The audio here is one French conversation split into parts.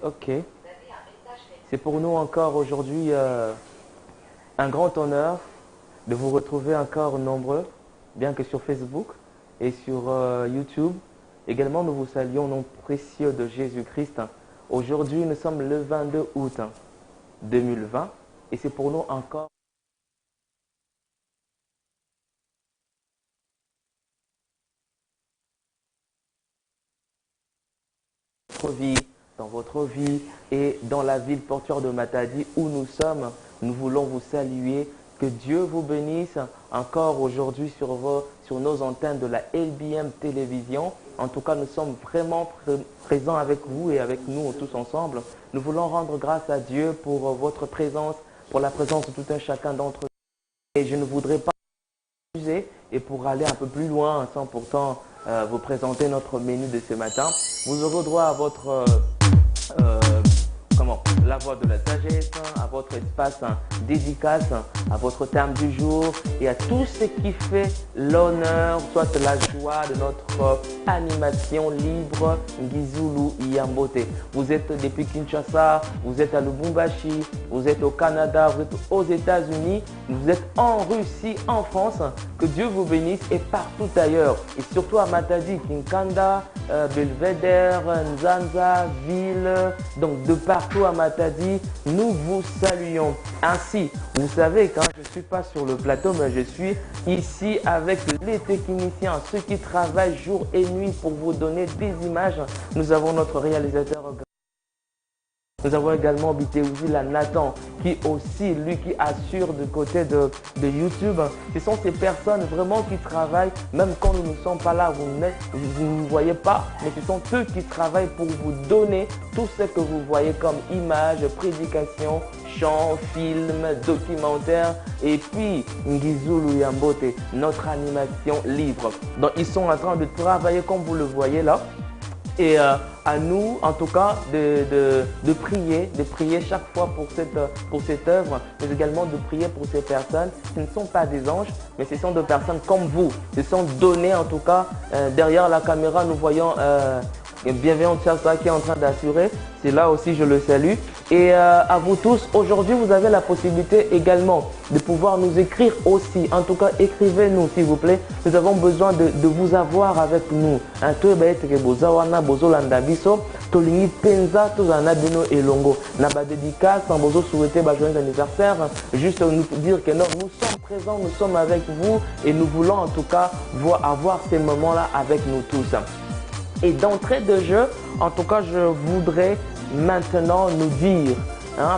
Ok. C'est pour nous encore aujourd'hui un grand honneur de vous retrouver encore nombreux, bien que sur Facebook et sur YouTube. Également, nous vous saluons au nom précieux de Jésus-Christ. Aujourd'hui, nous sommes le 22 août 2020 et c'est pour nous encore dans votre vie et dans la ville portuaire de Matadi où nous sommes. Nous voulons vous saluer. Que Dieu vous bénisse encore aujourd'hui sur nos antennes de la LBM Télévision. En tout cas, nous sommes vraiment présents avec vous et avec nous tous ensemble. Nous voulons rendre grâce à Dieu pour votre présence, pour la présence de tout un chacun d'entre nous. Et je ne voudrais pas m'amuser et pour aller un peu plus loin, sans pourtant vous présenter notre menu de ce matin, vous aurez droit à votre la voix de la sagesse, à votre espace dédicace, à votre thème du jour et à tout ce qui fait l'honneur, soit la joie de notre animation libre Ngizulu Yambote. Vous êtes depuis Kinshasa, vous êtes à Lubumbashi, vous êtes au Canada, vous êtes aux États-Unis, vous êtes en Russie, en France. Que Dieu vous bénisse et partout ailleurs. Et surtout à Matadi, Kinkanda, Belvedere, Nzanza, Ville, donc de partout à Matadi, nous vous saluons. Ainsi, vous savez, quand je ne suis pas sur le plateau, mais je suis ici avec les techniciens, ceux qui travaillent jour et nuit pour vous donner des images. Nous avons notre réalisateur. Nous avons également Bitéouzi Nathan qui aussi, lui, qui assure du côté de YouTube. Ce sont ces personnes vraiment qui travaillent, même quand nous ne sommes pas là, vous ne voyez pas, mais ce sont eux qui travaillent pour vous donner tout ce que vous voyez comme images, prédications, chants, films, documentaires et puis Ngizulu Yambote, notre animation libre. Donc ils sont en train de travailler comme vous le voyez là. Et à nous, en tout cas, de prier chaque fois pour cette œuvre, mais également de prier pour ces personnes qui ne sont pas des anges, mais ce sont des personnes comme vous. Ils sont donnés, en tout cas, derrière la caméra, nous voyons Bienveillant Tchassa qui est en train d'assurer. C'est là aussi, je le salue. Et à vous tous, aujourd'hui, vous avez la possibilité également de pouvoir nous écrire aussi. En tout cas, écrivez-nous, s'il vous plaît. Nous avons besoin de vous avoir avec nous. Juste nous dire que non, nous sommes présents, nous sommes avec vous et nous voulons en tout cas avoir ces moments-là avec nous tous. Et d'entrée de jeu, en tout cas, je voudrais maintenant nous dire,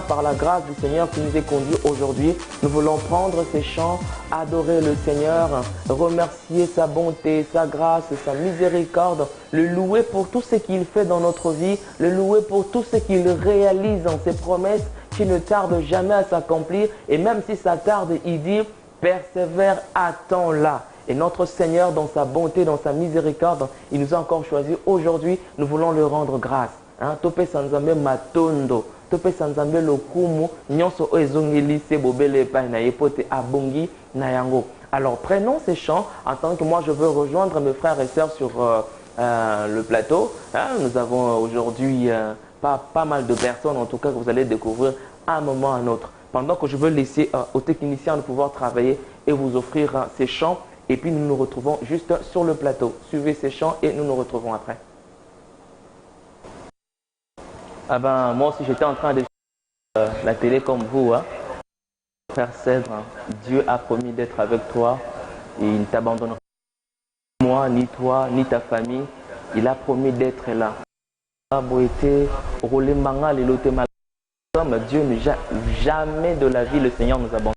par la grâce du Seigneur qui nous est conduit aujourd'hui, nous voulons prendre ces chants, adorer le Seigneur, remercier sa bonté, sa grâce, sa miséricorde, le louer pour tout ce qu'il fait dans notre vie, le louer pour tout ce qu'il réalise dans ses promesses qui ne tardent jamais à s'accomplir. Et même si ça tarde, il dit, persévère, attends-là. Et notre Seigneur, dans sa bonté, dans sa miséricorde, il nous a encore choisi. Aujourd'hui, nous voulons lui rendre grâce. Tope sanzambe matondo, tope sanzambe lokumu, nyonso ezongeli se bobele pa na yepote abongi na yango. Alors prenons ces chants en tant que moi je veux rejoindre mes frères et sœurs sur le plateau. Nous avons aujourd'hui pas mal de personnes, en tout cas que vous allez découvrir à un moment ou à un autre. Pendant que je veux laisser aux techniciens de pouvoir travailler et vous offrir ces chants. Et puis nous nous retrouvons juste sur le plateau. Suivez ces chants et nous nous retrouvons après. Ah ben, moi aussi j'étais en train de la télé comme vous. Frère Cèdre, Dieu a promis d'être avec toi et il ne t'abandonnera pas. Moi, ni toi, ni ta famille, il a promis d'être là. Dieu ne jamais de la vie, le Seigneur nous abandonne.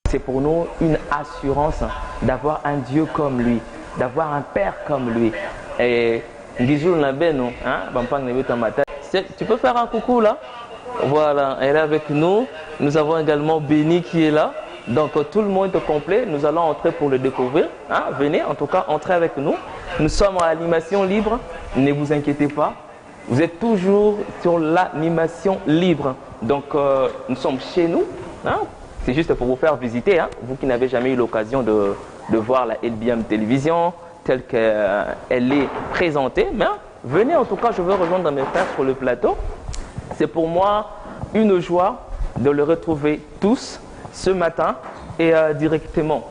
C'est pour nous une assurance d'avoir un Dieu comme lui, d'avoir un Père comme lui. Et tu peux faire un coucou là? Voilà, elle est avec nous. Nous avons également Béni qui est là. Donc tout le monde est complet, nous allons entrer pour le découvrir. Hein? Venez, en tout cas, entrez avec nous. Nous sommes en animation libre, ne vous inquiétez pas. Vous êtes toujours sur l'animation libre. Donc nous sommes chez nous. Hein? C'est juste pour vous faire visiter, hein? Vous qui n'avez jamais eu l'occasion de voir la LBM télévision telle qu'elle est présentée. Mais venez, en tout cas, je veux rejoindre mes frères sur le plateau. C'est pour moi une joie de les retrouver tous ce matin et directement,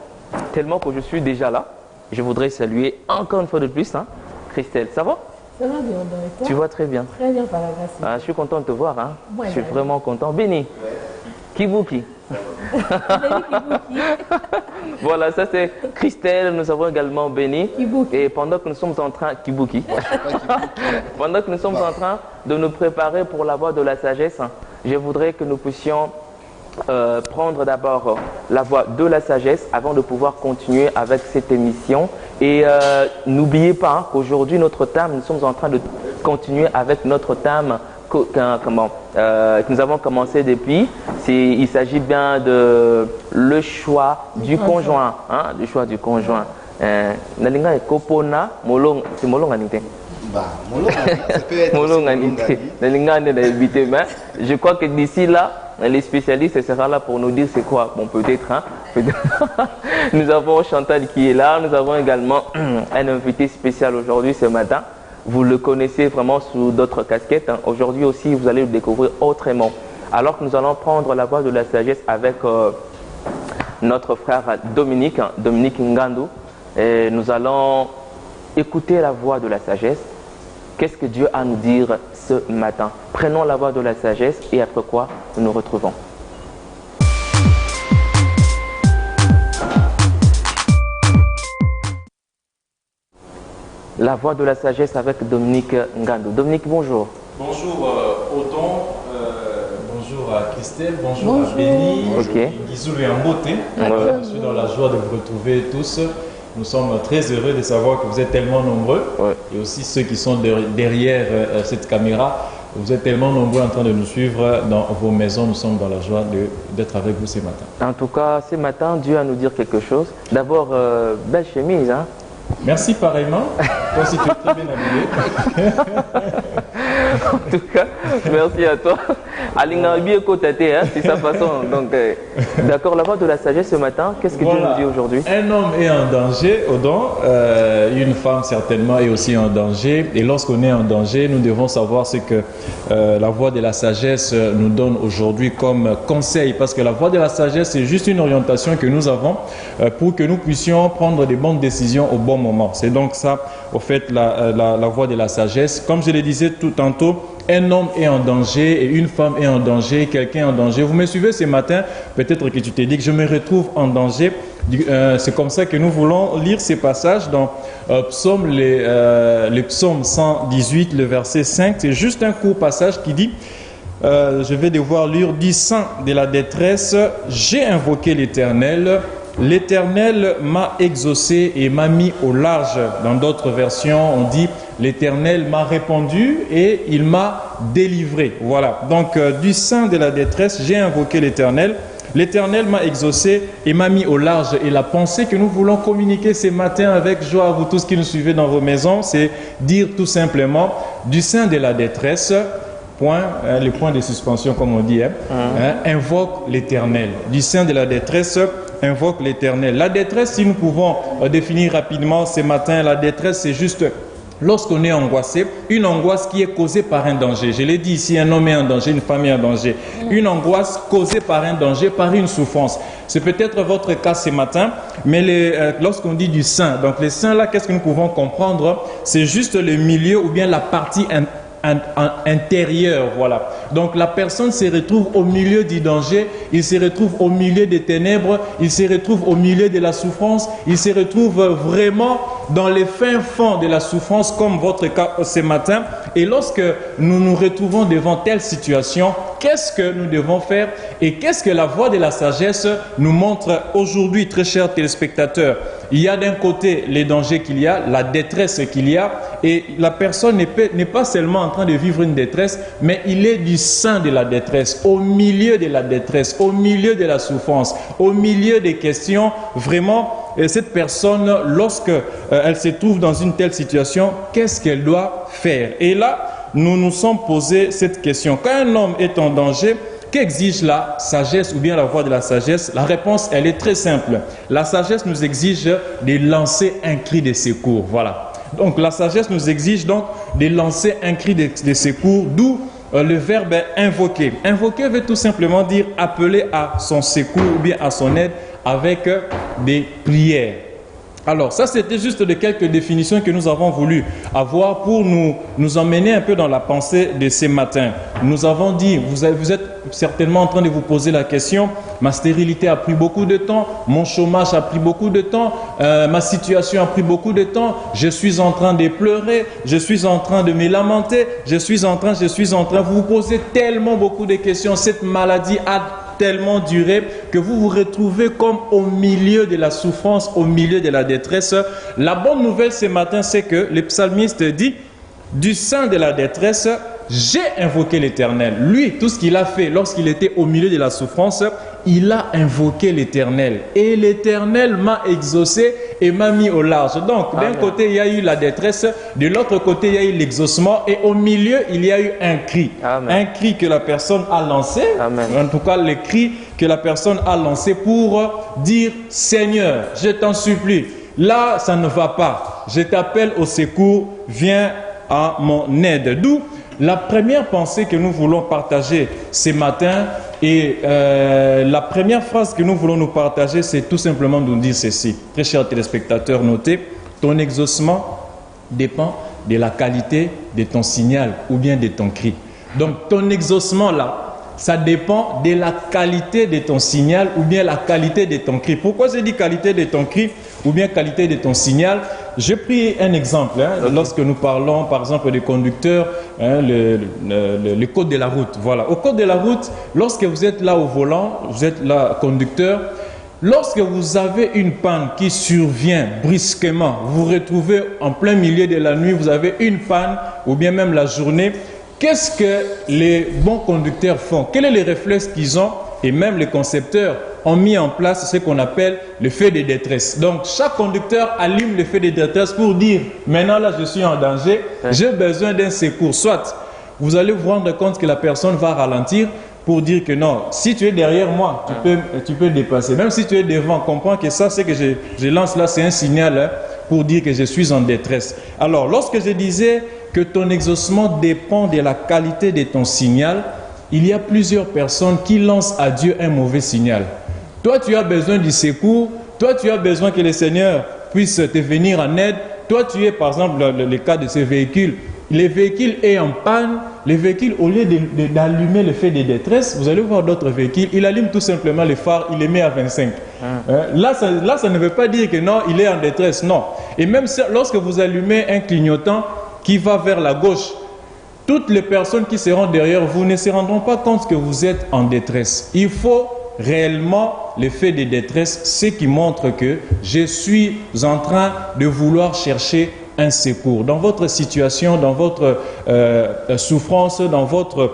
tellement que je suis déjà là. Je voudrais saluer encore une fois de plus, hein, Christelle. Ça va? Ça va bien, donc. Tu vois très bien. Très bien, par la grâce. Ah, je suis content de te voir. Hein. Ouais, je suis vraiment content. Béni. Kibuki. Voilà, ça c'est Christelle. Nous avons également Béni. Kibuki. Et pendant que nous sommes en train, Kibuki. Pendant que nous sommes en train de nous préparer pour la voie de la sagesse, je voudrais que nous puissions prendre d'abord la voie de la sagesse avant de pouvoir continuer avec cette émission. Et n'oubliez pas hein, qu'aujourd'hui, notre thème, nous sommes en train de continuer avec notre thème que nous avons commencé depuis. Il s'agit bien de le choix du conjoint. Hein, le choix du conjoint. Nalinga et Kopona, Molong, c'est Molonganité. Je crois que d'ici là, les spécialistes seront là pour nous dire c'est quoi. Bon, peut-être. Hein, nous avons Chantal qui est là. Nous avons également un invité spécial aujourd'hui ce matin. Vous le connaissez vraiment sous d'autres casquettes. Hein. Aujourd'hui aussi, vous allez le découvrir autrement. Alors que nous allons prendre la voie de la sagesse avec notre frère Dominique, hein, Dominique Ngandou. Et nous allons écouter la voix de la sagesse. Qu'est-ce que Dieu a à nous dire ce matin? Prenons la voie de la sagesse et après quoi nous nous retrouvons. La voie de la sagesse avec Dominique Ngandou. Dominique, bonjour. Bonjour Odon, bonjour à Christelle, bonjour à Béni, Gizoul et Amboté. Je suis dans la joie de vous retrouver tous. Nous sommes très heureux de savoir que vous êtes tellement nombreux. Et aussi ceux qui sont derrière cette caméra. Vous êtes tellement nombreux en train de nous suivre dans vos maisons. Nous sommes dans la joie d'être avec vous ce matin. En tout cas, ce matin, Dieu a à nous dire quelque chose. D'abord, belle chemise. Hein? Merci pareillement. Toi aussi, tu es très bien habillé. En tout cas, merci à toi. C'est sa façon. Donc, d'accord, la voix de la sagesse ce matin, qu'est-ce que Dieu nous dit aujourd'hui? Un homme est en danger, Odon. Une femme certainement est aussi en danger. Et lorsqu'on est en danger, nous devons savoir ce que la voix de la sagesse nous donne aujourd'hui comme conseil. Parce que la voix de la sagesse, c'est juste une orientation que nous avons pour que nous puissions prendre des bonnes décisions au bon moment. C'est donc ça, au fait, la voie de la sagesse. Comme je le disais tout tantôt, un homme est en danger et une femme est en danger, quelqu'un est en danger. Vous me suivez ce matin, peut-être que tu t'es dit que je me retrouve en danger. C'est comme ça que nous voulons lire ces passages dans le psaume 118, le verset 5. C'est juste un court passage qui dit, je vais devoir lire, du sang de la détresse, j'ai invoqué l'Éternel. L'Éternel m'a exaucé et m'a mis au large. Dans d'autres versions, on dit l'Éternel m'a répondu et il m'a délivré. Voilà. Donc, du sein de la détresse, j'ai invoqué l'Éternel. L'Éternel m'a exaucé et m'a mis au large. Et la pensée que nous voulons communiquer ce matin avec joie à vous tous qui nous suivez dans vos maisons, c'est dire tout simplement du sein de la détresse. Point, le point de suspension comme on dit, invoque l'Éternel. Du sein de la détresse, invoque l'Éternel. La détresse, si nous pouvons définir rapidement ce matin, la détresse c'est juste lorsqu'on est angoissé, une angoisse qui est causée par un danger. Je l'ai dit ici, un homme est en danger, une femme est en danger. Une angoisse causée par un danger, par une souffrance. C'est peut-être votre cas ce matin, mais lorsqu'on dit du sein, donc les seins là, qu'est-ce que nous pouvons comprendre? C'est juste le milieu ou bien la partie intérieur, voilà. Donc la personne se retrouve au milieu du danger, il se retrouve au milieu des ténèbres, il se retrouve au milieu de la souffrance, il se retrouve vraiment dans les fins fonds de la souffrance comme votre cas ce matin. Et lorsque nous nous retrouvons devant telle situation, qu'est-ce que nous devons faire et qu'est-ce que la voix de la sagesse nous montre aujourd'hui, très chers téléspectateurs? Il y a d'un côté les dangers qu'il y a, la détresse qu'il y a, et la personne n'est pas seulement en train de vivre une détresse, mais il est du sein de la détresse, au milieu de la détresse, au milieu de la souffrance, au milieu des questions. Vraiment, cette personne, lorsque elle se trouve dans une telle situation, qu'est-ce qu'elle doit faire? Et là, nous nous sommes posé cette question. Quand un homme est en danger, qu'exige la sagesse ou bien la voie de la sagesse? La réponse, elle est très simple. La sagesse nous exige de lancer un cri de secours. Voilà. Donc, la sagesse nous exige donc de lancer un cri de secours, d'où le verbe invoquer. Invoquer veut tout simplement dire appeler à son secours ou bien à son aide avec des prières. Alors, ça, c'était juste de quelques définitions que nous avons voulu avoir pour nous emmener un peu dans la pensée de ce matin. Nous avons dit, vous êtes certainement en train de vous poser la question, ma stérilité a pris beaucoup de temps, mon chômage a pris beaucoup de temps, ma situation a pris beaucoup de temps, je suis en train de pleurer, je suis en train de me lamenter, je suis en train, vous vous posez tellement beaucoup de questions, cette maladie a tellement duré que vous vous retrouvez comme au milieu de la souffrance, au milieu de la détresse. La bonne nouvelle ce matin, c'est que le psalmiste dit, du sein de la détresse, j'ai invoqué l'Éternel. Lui, tout ce qu'il a fait lorsqu'il était au milieu de la souffrance, il a invoqué l'Éternel. Et l'Éternel m'a exaucé et m'a mis au large. Donc, d'un côté, il y a eu la détresse, de l'autre côté, il y a eu l'exaucement, et au milieu, il y a eu un cri. Amen. Un cri que la personne a lancé, Amen. En tout cas, le cri que la personne a lancé pour dire, Seigneur, je t'en supplie, là, ça ne va pas. Je t'appelle au secours, viens à mon aide. D'où la première pensée que nous voulons partager ce matin, et la première phrase que nous voulons nous partager, c'est tout simplement de nous dire ceci. Très chers téléspectateurs, notez, ton exaucement dépend de la qualité de ton signal ou bien de ton cri. Donc ton exaucement là, ça dépend de la qualité de ton signal ou bien la qualité de ton cri. Pourquoi j'ai dit qualité de ton cri ou bien qualité de ton signal? J'ai pris un exemple. Lorsque nous parlons par exemple des conducteurs, le code de la route. Voilà. Au code de la route, lorsque vous êtes là au volant, vous êtes là conducteur, lorsque vous avez une panne qui survient brusquement, vous vous retrouvez en plein milieu de la nuit, vous avez une panne ou bien même la journée, qu'est-ce que les bons conducteurs font? Quels sont les réflexes qu'ils ont? Et même les concepteurs ont mis en place ce qu'on appelle le feu de détresse. Donc, chaque conducteur allume le feu de détresse pour dire, maintenant là, je suis en danger, j'ai besoin d'un secours. Soit, vous allez vous rendre compte que la personne va ralentir pour dire que non, si tu es derrière moi, tu peux dépasser. Même si tu es devant, comprends que ça, c'est que je lance là, c'est un signal pour dire que je suis en détresse. Alors, lorsque je disais que ton exaucement dépend de la qualité de ton signal, il y a plusieurs personnes qui lancent à Dieu un mauvais signal. Toi, tu as besoin du secours. Toi, tu as besoin que le Seigneur puisse te venir en aide. Toi, tu es, par exemple, le cas de ces véhicules. Les véhicules est en panne. Les véhicules, au lieu d'allumer le feu de détresse, vous allez voir d'autres véhicules, il allume tout simplement les phares, il les met à 25. Là, ça ne veut pas dire que non, il est en détresse, non. Et même lorsque vous allumez un clignotant qui va vers la gauche, toutes les personnes qui seront derrière vous ne se rendront pas compte que vous êtes en détresse. Il faut réellement l'effet de détresse, ce qui montre que je suis en train de vouloir chercher un secours. Dans votre situation, dans votre souffrance, dans votre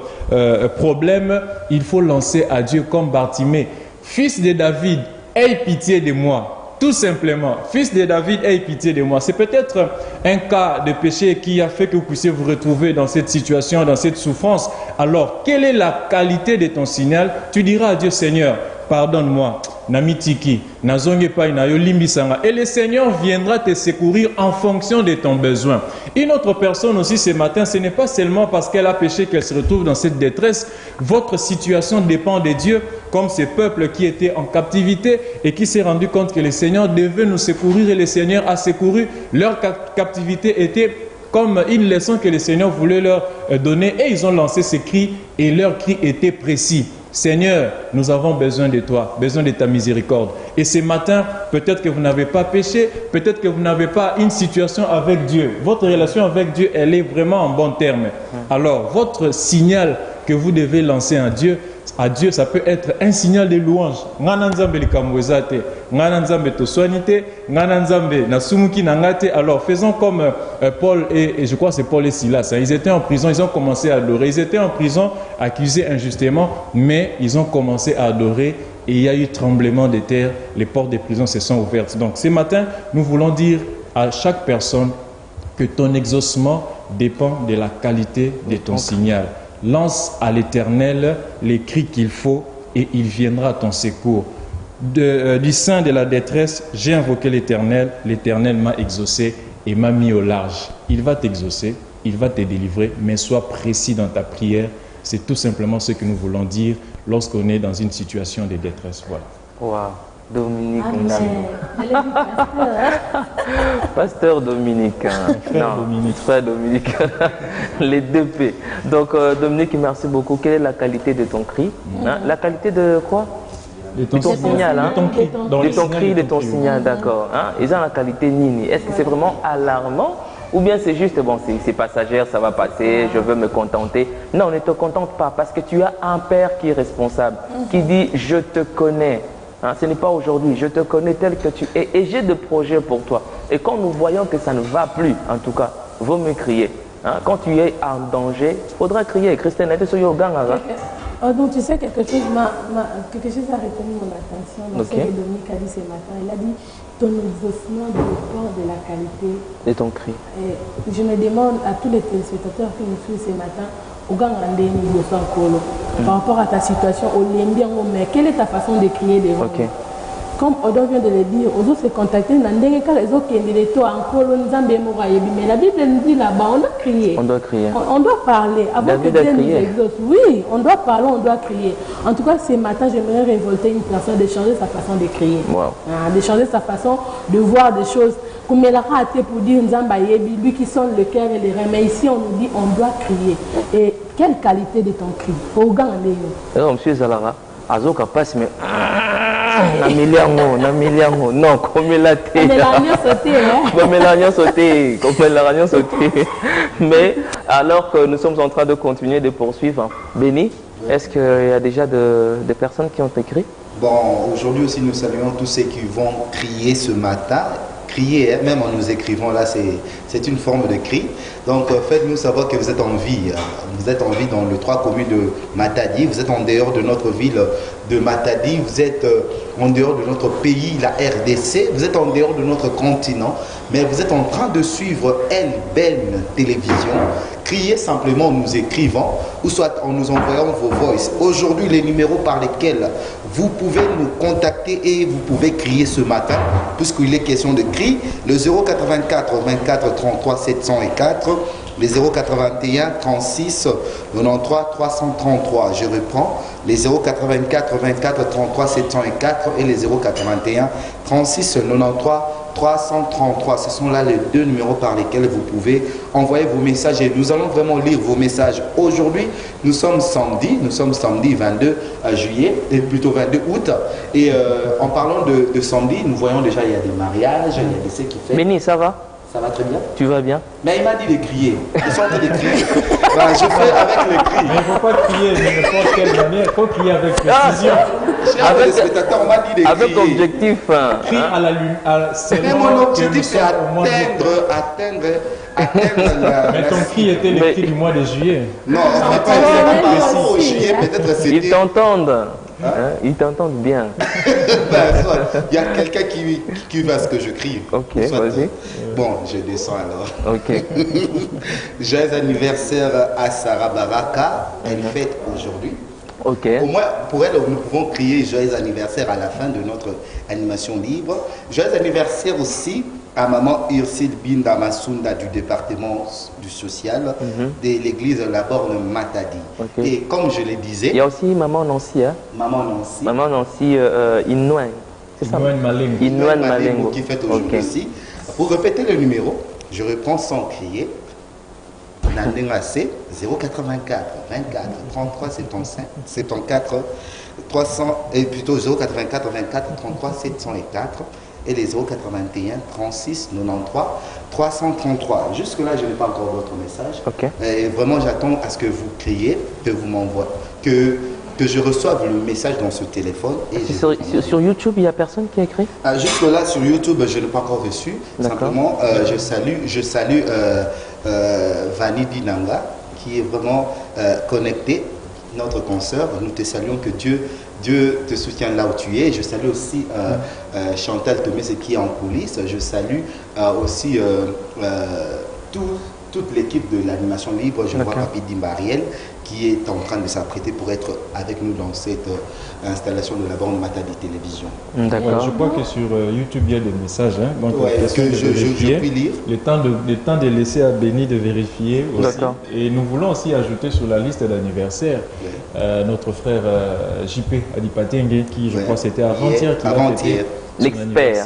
problème, il faut lancer à Dieu comme Bartimée. Fils de David, aie pitié de moi. Tout simplement, fils de David, aie pitié de moi. C'est peut-être un cas de péché qui a fait que vous puissiez vous retrouver dans cette situation, dans cette souffrance. Alors, quelle est la qualité de ton signal? Tu diras à Dieu, Seigneur, pardonne-moi. Namitiki, nazonge pa inayo limbisanga. Et le Seigneur viendra te secourir en fonction de ton besoin. Une autre personne aussi ce matin, ce n'est pas seulement parce qu'elle a péché qu'elle se retrouve dans cette détresse. Votre situation dépend de Dieu, comme ces peuples qui étaient en captivité et qui s'est rendu compte que le Seigneur devait nous secourir et le Seigneur a secouru. Leur captivité était comme une leçon que le Seigneur voulait leur donner et ils ont lancé ces cris et leurs cris étaient précis. Seigneur, nous avons besoin de toi, besoin de ta miséricorde. Et ce matin, peut-être que vous n'avez pas péché, peut-être que vous n'avez pas une situation avec Dieu. Votre relation avec Dieu, elle est vraiment en bon terme. Alors, votre signal que vous devez lancer à Dieu, à Dieu, ça peut être un signal de louange. Alors faisons comme Paul et je crois que c'est Paul et Silas. Ils étaient en prison, ils ont commencé à adorer. Ils étaient en prison, accusés injustement, mais ils ont commencé à adorer et il y a eu tremblement de terre. Les portes des prisons se sont ouvertes. Donc ce matin, nous voulons dire à chaque personne que ton exaucement dépend de la qualité de ton signal. Lance à l'Éternel les cris qu'il faut et il viendra à ton secours. Du sein de la détresse, j'ai invoqué l'Éternel, l'Éternel m'a exaucé et m'a mis au large. Il va t'exaucer, il va te délivrer, mais sois précis dans ta prière. C'est tout simplement ce que nous voulons dire lorsqu'on est dans une situation de détresse. Voilà. Wow. Dominique Pasteur Dominique. Frère Dominique. Les deux P. Donc Dominique, merci beaucoup. Quelle est la qualité de ton cri? La qualité de quoi? De ton signal. De ton cri. De ton cri, de ton signal, d'accord. Ils ont la qualité nini. Est-ce que c'est vraiment alarmant? Ou bien c'est juste, bon, c'est passagère, ça va passer, je veux me contenter. Non, ne te contente pas parce que tu as un Père qui est responsable, qui dit « je te connais ». Ce n'est pas aujourd'hui, je te connais tel que tu es et j'ai des projets pour toi. Et quand nous voyons que ça ne va plus, en tout cas, vaut mieux crier. Quand tu es en danger, il faudra crier. Christine, elle est sur le gang. Donc tu sais, quelque chose a retenu mon attention dans ce que Dominique a dit ce matin. Il a dit ton exaucement dépend de la qualité de ton cri. Et je me demande à tous les téléspectateurs qui nous suivent ce matin, par rapport à ta situation, mais quelle est ta façon de crier devant nous? Comme Odo vient de le dire, Odo se contacter, mais la Bible nous dit là-bas, on doit crier. On doit crier. On doit parler. Avant que Dieu nous exauce. Oui, on doit parler, on doit crier. En tout cas, ce matin, j'aimerais révolter une personne de changer sa façon de crier. De changer sa façon de voir des choses. Comme elle a raté pour dire lui qui sonne le cœur et les reins. Mais ici, on nous dit on doit crier. Et quelle qualité de ton cri? Non, monsieur Zalara, Azoka passe, mais. Non, comme il a été. Mais alors que nous sommes en train de continuer de poursuivre, Béni, est-ce qu'il y a déjà des personnes qui ont écrit? Bon, aujourd'hui aussi nous saluons tous ceux qui vont crier ce matin. Crier, même en nous écrivant là, c'est une forme de cri. Donc faites-nous savoir que vous êtes en vie. Vous êtes en vie dans les 3 communes de Matadi. Vous êtes en dehors de notre ville de Matadi. Vous êtes en dehors de notre pays, la RDC. Vous êtes en dehors de notre continent. Mais vous êtes en train de suivre LBN Télévision. Criez simplement en nous écrivant ou soit en nous envoyant vos voices. Aujourd'hui, les numéros par lesquels vous pouvez nous contacter et vous pouvez crier ce matin, puisqu'il est question de cri, le 084 24 33 704, les 081 36 93 333. Je reprends, les 084 24 33 704 et les 081 36 93 333. Ce sont là les 2 numéros par lesquels vous pouvez envoyer vos messages et nous allons vraiment lire vos messages. Aujourd'hui, nous sommes samedi 22 juillet, et plutôt 22 août. Et en parlant de samedi, nous voyons déjà il y a des mariages, il y a des ce qui fait. Béni, ça va? Ça va très bien. Tu vas bien? Mais il m'a dit de crier. Je suis en train de crier. Ben, je fais avec le cri. Mais il ne faut pas crier de n'importe quelle manière. Il faut crier avec précision. Avec les spectateurs, on m'a dit de crier. Avec objectif. Crie à la lune. Mais mon objectif, c'est atteindre Mais ton cri était le cri du mois de juillet. Non, on n'a pas été au juillet, peut-être c'était. Ils t'entendent. Ils t'entendent bien. Il y a quelqu'un qui va ce que je crie. Ok, vas-y. Bon, je descends alors. Ok. Joyeux anniversaire à Sarah Baraka. Elle fête aujourd'hui. Ok. Au moins, pour elle, nous pouvons crier joyeux anniversaire à la fin de notre animation libre. Joyeux anniversaire aussi à maman Urside Binda Masunda du département du social de l'église de la Borne Matadi. Okay. Et comme je le disais... Il y a aussi maman Nancy. Hein? Maman Nancy. Maman Nancy Inouane. C'est ça? Inouane Malengo qui fête aujourd'hui aussi. Pour répéter le numéro, je reprends sans crier. Nandengase 084 24 33 75 74 300 et plutôt 084 24 33 704 et les 081 36 93 333. Jusque là, je n'ai pas encore d'autres messages. Okay. Et vraiment, j'attends à ce que vous criez, que vous m'envoyez, que que je reçoive le message dans ce téléphone. Et sur YouTube, il n'y a personne qui a écrit? Jusque là, sur YouTube, je n'ai pas encore reçu. Simplement, je salue Vani Dinanga, qui est vraiment connecté, notre consoeur. Nous te saluons, que Dieu te soutienne là où tu es. Je salue aussi Chantal Tomé, qui est en coulisses. Je salue aussi toute l'équipe de l'animation libre. Je vois Papi Dimbariel qui est en train de s'apprêter pour être avec nous dans cette installation de la bande Matadi Télévision. D'accord. Je crois que sur YouTube, il y a des messages. Hein, donc, je puis lire. Le temps de laisser à Béni de vérifier aussi. Et nous voulons aussi ajouter sur la liste d'anniversaire notre frère JP Adipatengue, qui, je crois, c'était avant-hier, qui a fêté l'expert.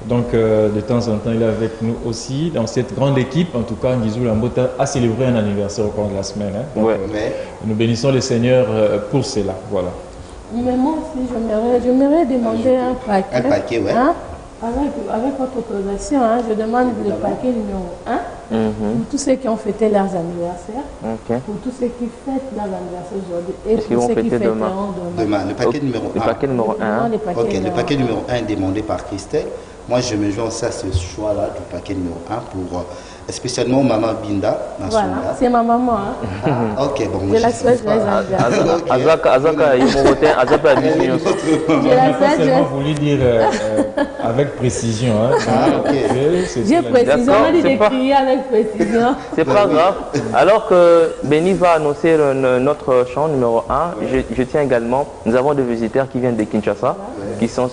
Donc, de temps en temps, il est avec nous aussi. Dans cette grande équipe, en tout cas, Ngizou Lambota a célébré un anniversaire au cours de la semaine. Hein. Donc, nous bénissons le Seigneur pour cela. Voilà. Mais moi aussi, j'aimerais demander un paquet. Un paquet, oui. Hein? Avec votre autorisation, hein, je demande le paquet numéro 1 pour tous ceux qui ont fêté leurs anniversaires, pour tous ceux qui fêtent leurs anniversaires aujourd'hui et pour ceux qui fêteront demain. Le paquet numéro 1. Le paquet numéro 1. Le paquet numéro 1 est demandé par Christelle. Moi, je me joins à ce choix-là du paquet numéro 1 pour spécialement Maman Binda. Voilà, c'est ma maman. Hein. Ok, bon. Je la souhaite les anniversaires. Azaka, il m'a voté, Azaka a dit. Je la voulu dire avec précision. Hein. J'ai précision, on a dit de crier avec précision. C'est pas grave. Alors que Béni va annoncer notre chant numéro 1, je tiens également, nous avons des visiteurs qui viennent de Kinshasa, qui sont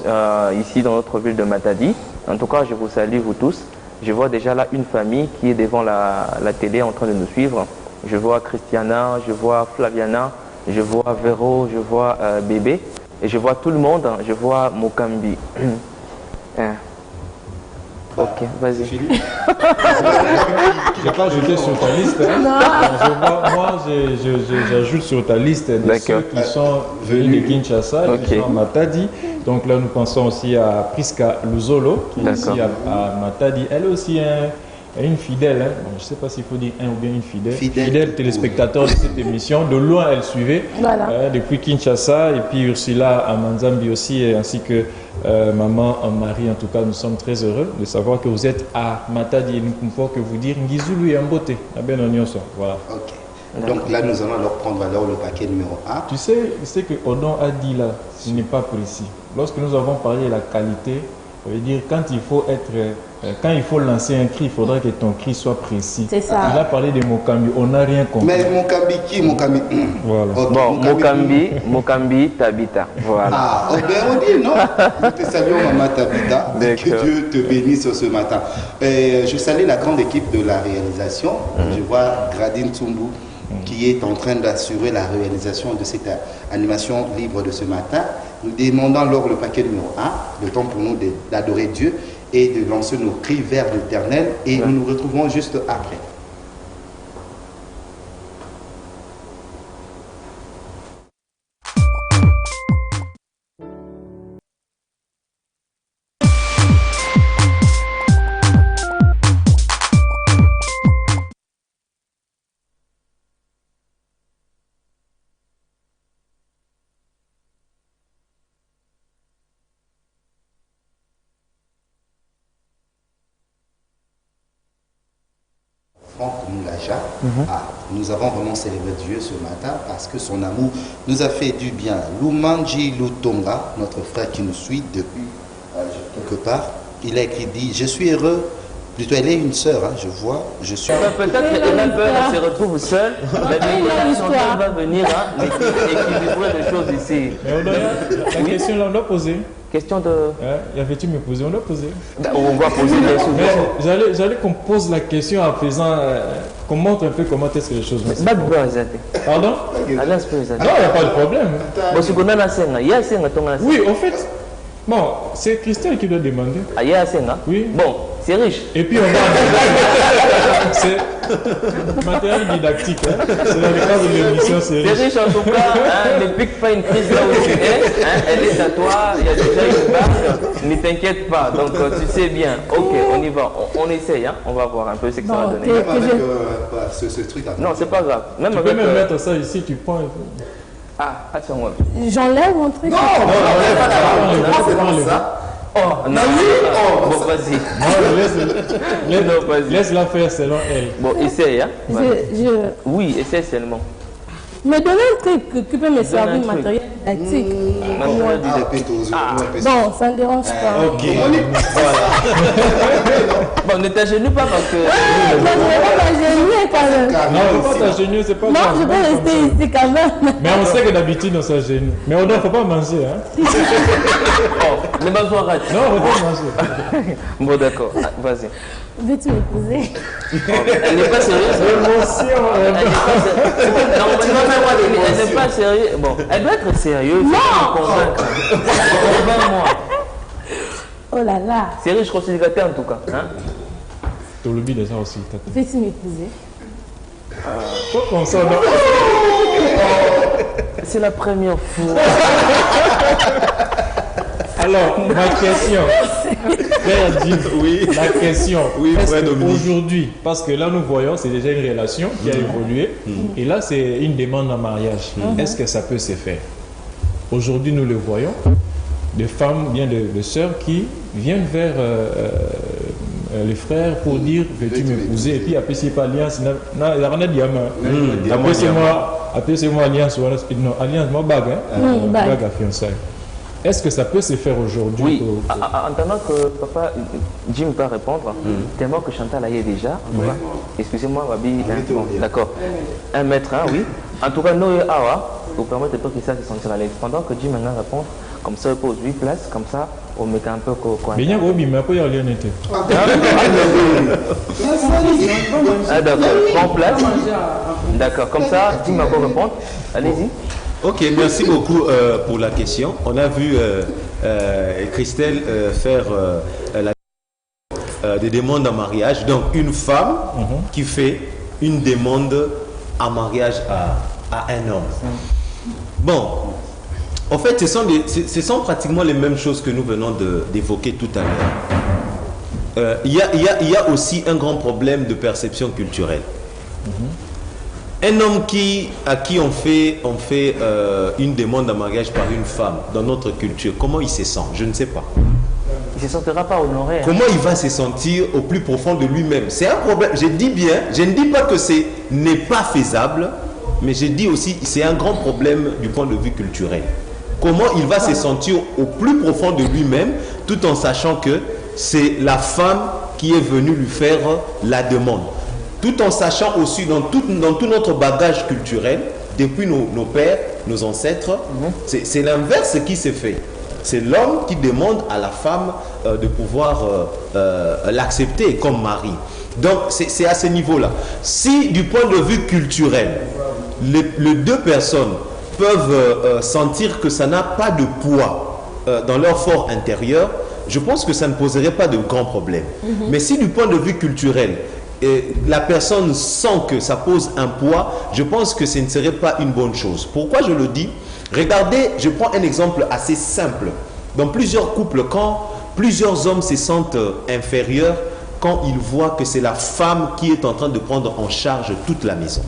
ici dans notre ville de Matadi. En tout cas, je vous salue, vous tous. Je vois déjà là une famille qui est devant la télé en train de nous suivre. Je vois Christiana, je vois Flaviana, je vois Véro, je vois Bébé. Et je vois tout le monde, je vois Mokambi. Ok, vas-y. Je n'ai pas ajouté sur ta liste. Hein. Non. Moi, j'ajoute sur ta liste ceux qui sont venus de Kinshasa, qui sont à Matadi. Donc là, nous pensons aussi à Priska Luzolo, qui est ici à Matadi. Elle est aussi une fidèle. Hein. Bon, je ne sais pas s'il faut dire un ou bien une fidèle téléspectateur de cette émission. De loin, elle suivait depuis Kinshasa. Et puis Ursula à Manzambi aussi, ainsi que maman Marie. En tout cas, nous sommes très heureux de savoir que vous êtes à Matadi. Et nous ne pouvons que vous dire Ngizou lui en beauté. Voilà. Ok. Donc là, nous allons leur prendre alors le paquet numéro 1. Tu sais ce que Odon a dit là, ce n'est pas précis. Lorsque nous avons parlé de la qualité, ça veut dire quand il faut lancer un cri, il faudra que ton cri soit précis. C'est ça. Il a parlé de Mokambi, on n'a rien compris. Mais Mokambi qui? Mokambi. Voilà. Okay. Bon, Mokambi, Tabita. Voilà. Ah, on dit non. Nous te saluons, Maman Tabita. Que Dieu te bénisse ce matin. Je salue la grande équipe de la réalisation. Je vois Gradine Tsumbu qui est en train d'assurer la réalisation de cette animation libre de ce matin. Nous demandons alors le paquet numéro 1, le temps pour nous d'adorer Dieu et de lancer nos cris vers l'Éternel. Et nous nous retrouverons juste après. Nous avons vraiment célébré Dieu ce matin parce que son amour nous a fait du bien. Lumanji Lutonga, notre frère qui nous suit depuis quelque part, il a écrit, dit, je suis heureux. Plutôt, elle est une sœur, hein, je vois, je suis... Peut-être qu'elle se retrouve seule, mais son père va venir et qui vivrait des choses ici. La question là, on doit poser. Question de... y avait-tu me poser? On doit poser. On va poser bien souvent. J'allais qu'on pose la question en faisant... qu'on montre un peu comment est-ce que les choses vont se faire. Pardon? Non, il n'y a pas de problème. Oui, en fait... Bon, c'est Christelle qui doit demander. Oui. Bon, c'est riche. Et puis on va... c'est matériel didactique. Hein. C'est dans le cadre de l'émission, c'est riche. C'est riche en tout cas. Ne pique pas une crise là où tu es. Elle est à toi. Il y a déjà une barque. Ne t'inquiète pas. Donc tu sais bien. Ok, on y va. On essaye. Hein. On va voir un peu ce que ça va donner. Même avec ce truc là. Non, c'est pas grave. Tu peux même mettre ça ici, tu prends un peu. Ah, attends-moi. J'enlève mon truc. Non, c'est pas ça. Oh, non, bon, vas-y. Laisse-la faire selon elle. Bon, essaye, hein. Oui, essaye seulement. Me donner un truc qui peut me servir matériel didactique. Bon, ça ne dérange pas. Ok. Bon, ne t'agenouille pas parce que... Non, je ne vais pas m'agenouiller quand même. Non, il ne faut pas t'agenouiller, c'est pas Non, grave. je vais rester ici quand même. Mais on sait que d'habitude on s'agenouille. Mais on ne faut pas manger. Hein? Oh, ne m'en arrête. Non, on ne faut pas manger. Bon, d'accord. Ah, vas-y. Veux-tu m'épouser? Elle n'est pas sérieuse. L'émotion. Elle n'est pas sérieuse. Bon, elle doit être sérieuse. Non. Convaincre. Convainc-moi. Oh là là. Sérieux, je considère en tout cas. Hein? Tu oublies de ça aussi. Veux-tu m'épouser? Pourquoi on s'en a... C'est la première fois. Alors, ma question. Frère Jim, oui. La question. Oui, frère Dominique. Aujourd'hui, parce que là nous voyons, c'est déjà une relation qui a évolué. Et là, c'est une demande en mariage. Est-ce que ça peut se faire? Aujourd'hui, nous le voyons. Des femmes, bien de sœurs qui viennent vers les frères pour dire veux-tu m'épouser? Et puis après, c'est pas alliance. Il y a rien à dire. Après, c'est moi alliance. Non, alliance, moi bague. Bague à fiançailles. Est-ce que ça peut se faire aujourd'hui? Oui, en attendant que papa Jim va répondre, tellement que Chantal a y est déjà. Excusez-moi, Wabi. Bon, d'accord. 1 mètre, hein, oui. En tout cas, Noé Awa, vous permettez pas qu'il se sentir à l'aise. Pendant que Jim maintenant répond, comme ça, il pose 8 places, comme ça, on met un peu quoi. Mais il y a un mais après, il y a rien été. Ah, d'accord, prends place. D'accord, comme ça, Jim va encore répondre. Allez-y. Ok, merci beaucoup pour la question. On a vu Christelle faire des demandes en mariage. Donc, une femme qui fait une demande en mariage à un homme. Bon, en fait, ce sont pratiquement les mêmes choses que nous venons d'évoquer tout à l'heure. Il y a aussi un grand problème de perception culturelle. Un homme à qui on fait une demande en mariage par une femme dans notre culture, comment il se sent? Je ne sais pas. Il ne se sentira pas honoré. Hein. Comment il va se sentir au plus profond de lui-même? C'est un problème. Je dis bien, je ne dis pas que ce n'est pas faisable, mais je dis aussi que c'est un grand problème du point de vue culturel. Comment il va se sentir au plus profond de lui-même, tout en sachant que c'est la femme qui est venue lui faire la demande. Tout en sachant aussi dans tout notre bagage culturel, depuis nos pères, nos ancêtres, c'est l'inverse qui se fait. C'est l'homme qui demande à la femme de pouvoir l'accepter comme mari. Donc c'est à ce niveau-là. Si du point de vue culturel, les deux personnes peuvent sentir que ça n'a pas de poids dans leur fort intérieur, je pense que ça ne poserait pas de grands problèmes. Mais si du point de vue culturel, la personne sent que ça pose un poids, je pense que ce ne serait pas une bonne chose. Pourquoi je le dis? Regardez, je prends un exemple assez simple. Dans plusieurs couples, quand plusieurs hommes se sentent inférieurs, quand ils voient que c'est la femme qui est en train de prendre en charge toute la maison.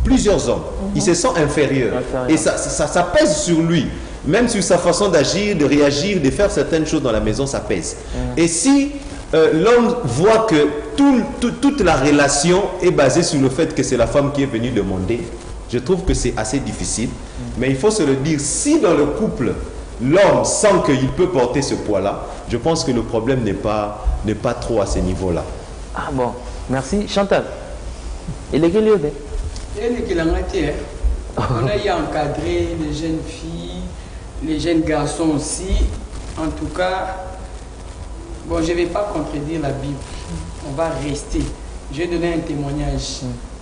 Plusieurs hommes, ils se sentent inférieurs. Et ça pèse sur lui. Même sur sa façon d'agir, de réagir, de faire certaines choses dans la maison, ça pèse. Et si l'homme voit que toute la relation est basée sur le fait que c'est la femme qui est venue demander, je trouve que c'est assez difficile. Mais il faut se le dire, si dans le couple, l'homme sent qu'il peut porter ce poids-là, je pense que le problème n'est pas trop à ce niveau-là. Ah bon, merci. Chantal, il est quel lieu? On a y encadré les jeunes filles, les jeunes garçons aussi. En tout cas, bon, je ne vais pas contredire la Bible. On va rester. Je vais donner un témoignage.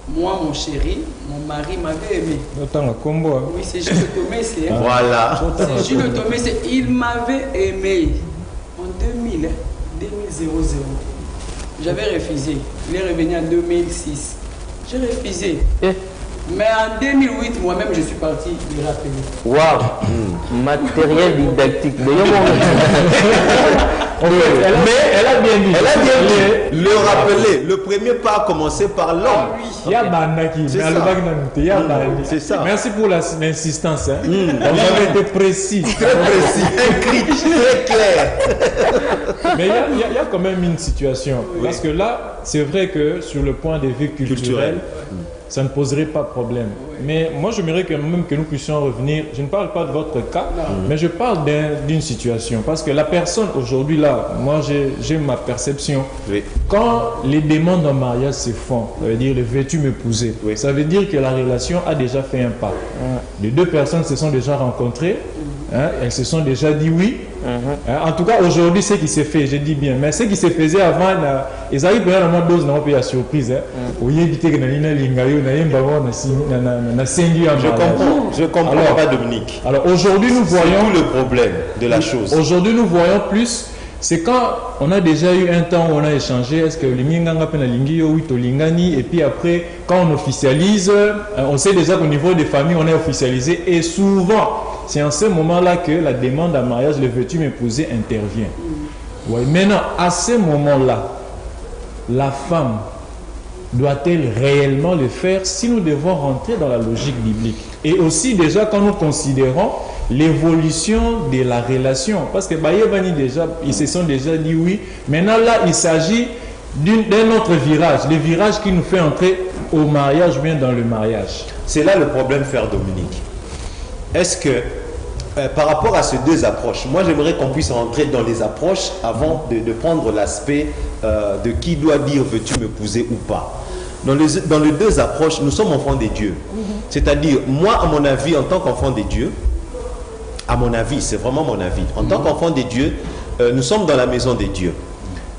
Moi, mon chéri, mon mari m'avait aimé. Oui, c'est Jules Tomé. Voilà. C'est Jules Tomé. Il m'avait aimé en 2000. J'avais refusé. Il est revenu en 2006. J'ai refusé. Mais en 2008, moi-même, je suis parti lui rappeler. Waouh, matériel didactique. D'ailleurs, mais elle a bien dit. Le rappeler. Le premier pas a commencé par l'homme. C'est ça. Merci pour l'insistance. Hein. Vous avez été précis. Très précis. Un cri très clair. Mais il y a quand même une situation. Oui. Parce que là, c'est vrai que sur le point de vue culturel, ça ne poserait pas de problème. Mais moi, j'aimerais quand même que nous puissions revenir. Je ne parle pas de votre cas, mais je parle d'une situation. Parce que la personne, aujourd'hui, là, moi, j'ai ma perception. Oui. Quand les demandes en mariage se font, ça veut dire, veux-tu m'épouser? Oui. Ça veut dire que la relation a déjà fait un pas. Les deux personnes se sont déjà rencontrées. Hein, elles se sont déjà dit oui. En tout cas, aujourd'hui, ce qui s'est fait, je dis bien, mais ce qui se faisait avant, ils arrivent à la dose, non, puis à surprise. Je comprends alors, pas Dominique. Alors aujourd'hui, nous voyons tout le problème de la chose. Aujourd'hui, nous voyons plus. C'est quand on a déjà eu un temps où on a échangé, est-ce que et puis après, quand on officialise, on sait déjà qu'au niveau des familles, on est officialisé. Et souvent, c'est en ce moment-là que la demande en mariage, le veux-tu m'épouser, intervient. Ouais. Maintenant, à ce moment-là, la femme doit-elle réellement le faire si nous devons rentrer dans la logique biblique? Et aussi déjà quand nous considérons l'évolution de la relation. Parce que Bayebani déjà, ils se sont déjà dit oui. Maintenant là, il s'agit d'un autre virage. Le virage qui nous fait entrer au mariage ou bien dans le mariage. C'est là le problème, frère Dominique. Est-ce que par rapport à ces deux approches, moi j'aimerais qu'on puisse rentrer dans les approches avant de prendre l'aspect de qui doit dire veux-tu m'épouser ou pas. Dans les deux approches, nous sommes enfants des dieux. C'est-à-dire, moi, à mon avis, en tant qu'enfant des dieux, à mon avis, c'est vraiment mon avis, en tant qu'enfant des dieux, nous sommes dans la maison des dieux.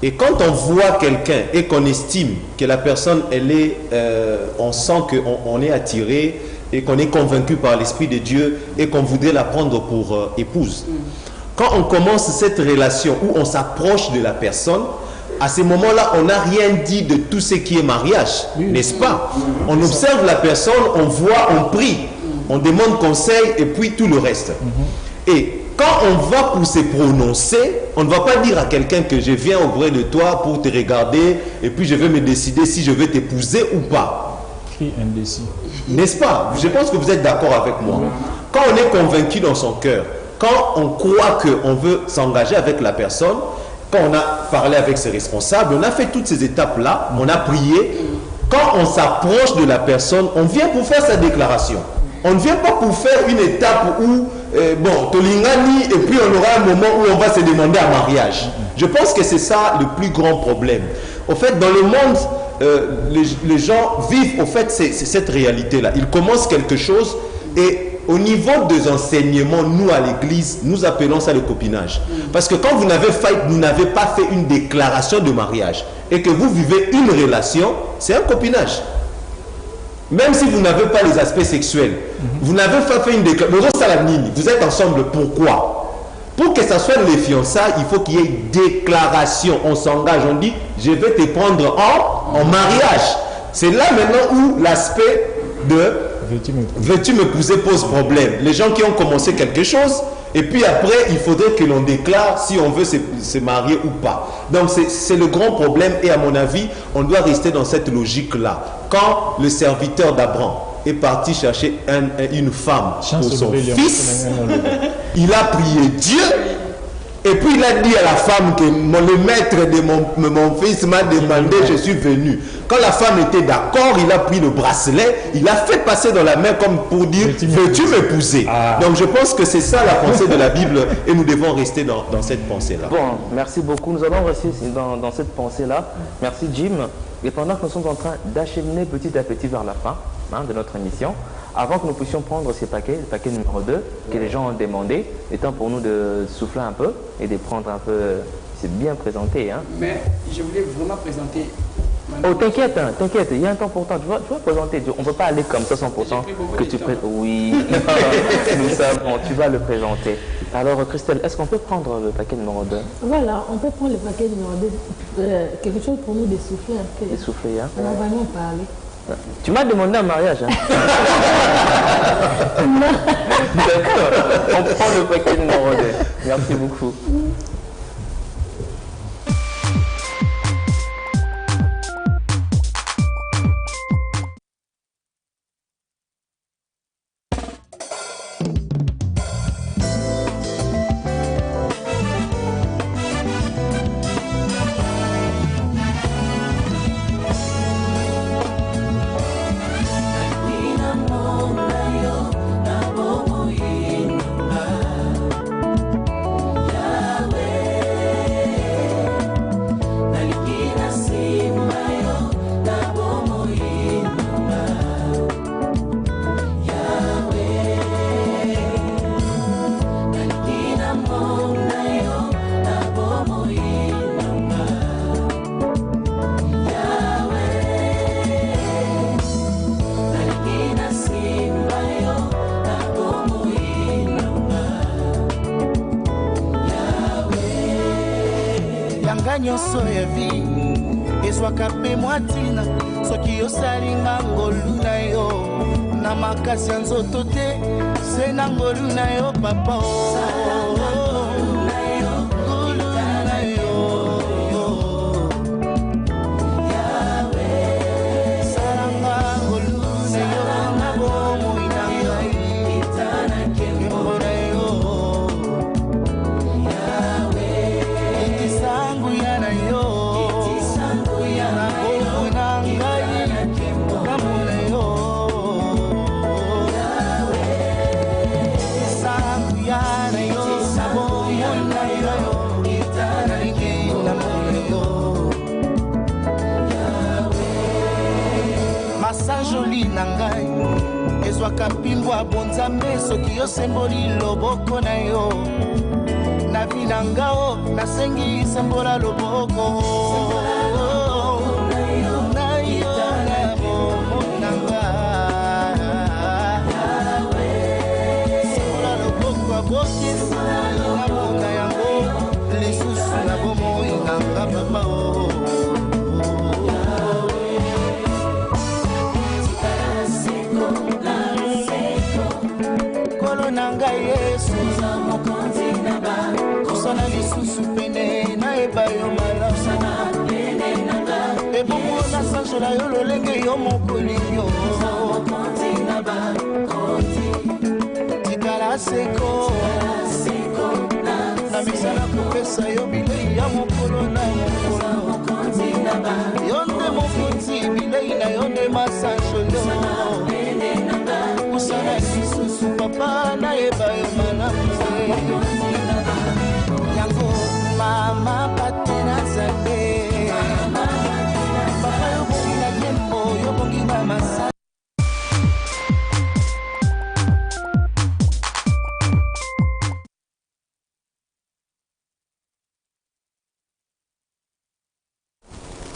Et quand on voit quelqu'un et qu'on estime que la personne, elle est, on sent qu'on est attiré et qu'on est convaincu par l'Esprit de Dieu et qu'on voudrait la prendre pour épouse. Quand on commence cette relation où on s'approche de la personne, à ce moment-là, on n'a rien dit de tout ce qui est mariage, n'est-ce pas? On observe la personne, on voit, on prie, on demande conseil et puis tout le reste. Et quand on va pour se prononcer, on ne va pas dire à quelqu'un que je viens auprès de toi pour te regarder et puis je vais me décider si je vais t'épouser ou pas. Qui indécis? N'est-ce pas? Je pense que vous êtes d'accord avec moi. Quand on est convaincu dans son cœur, quand on croit qu'on veut s'engager avec la personne, quand on a parlé avec ses responsables, on a fait toutes ces étapes-là, on a prié. Quand on s'approche de la personne, on vient pour faire sa déclaration. On ne vient pas pour faire une étape où, bon, Tolingani, et puis on aura un moment où on va se demander un mariage. Je pense que c'est ça le plus grand problème. Au fait, dans le monde, les gens vivent, au fait, cette réalité-là. Ils commencent quelque chose et au niveau des enseignements, nous à l'église, nous appelons ça le copinage. Parce que quand vous n'avez pas fait une déclaration de mariage et que vous vivez une relation, c'est un copinage. Même si vous n'avez pas les aspects sexuels, vous n'avez pas fait une déclaration. Vous êtes ensemble, pourquoi? Pour que ça soit les fiançailles, il faut qu'il y ait une déclaration. On s'engage, on dit, je vais te prendre en mariage. C'est là maintenant où l'aspect de veux-tu m'épouser pose problème. Les gens qui ont commencé quelque chose, et puis après, il faudrait que l'on déclare si on veut se marier ou pas. Donc c'est le grand problème et à mon avis, on doit rester dans cette logique-là. Quand le serviteur d'Abraham est parti chercher une femme pour son fils, il a prié Dieu. Et puis il a dit à la femme que le maître de mon fils m'a demandé, je suis venu. Quand la femme était d'accord, il a pris le bracelet, il a fait passer dans la main comme pour dire, veux-tu m'épouser? Donc je pense que c'est ça la pensée de la Bible et nous devons rester dans cette pensée-là. Bon, merci beaucoup. Nous allons rester dans cette pensée-là. Merci Jim. Et pendant que nous sommes en train d'acheminer petit à petit vers la fin de notre émission, avant que nous puissions prendre ces paquets, le paquet numéro 2, que les gens ont demandé, il est temps pour nous de souffler un peu et de prendre un peu... C'est bien présenté. Hein. Mais je voulais vraiment présenter... Oh, t'inquiète, t'inquiète, il y a un temps pour toi. Tu vas présenter. On ne peut pas aller comme ça 100% que tu présentes. Oui, nous savons, tu vas le présenter. Alors, Christelle, est-ce qu'on peut prendre le paquet numéro 2? Voilà, on peut prendre le paquet numéro 2. Quelque chose pour nous de souffler un peu. De souffler, hein. On va nous parler. Tu m'as demandé un mariage. Hein? D'accord. On prend le paquet numéro 2. Merci beaucoup. nyonso ya vie ezwaka mpe mwatina soki osalinga ngolu na yo na makasi ya nzoto te se na ngolu na yo papa ezwaka mpimbo abonzambe soki osemboli loboko na yo na vi na ngao nasengi sembola loboko na yo na bomo na nga sembola loboko abokisi na bona yango lisusu na bomoi na nga papa nanga yesu kosala lisusu pene nayeba yo malamu ebongo nasanzola yo lolenge yo mokolinyo tikala seko na misala kopesa yo bilei ya mokolo na mokolo yo nde mokonzi bilei na yo nde masanjolo kusala lisusu papa nayeba yo malamu yango mama patena zabe papa yo bongi na tempo yo bongi na masa.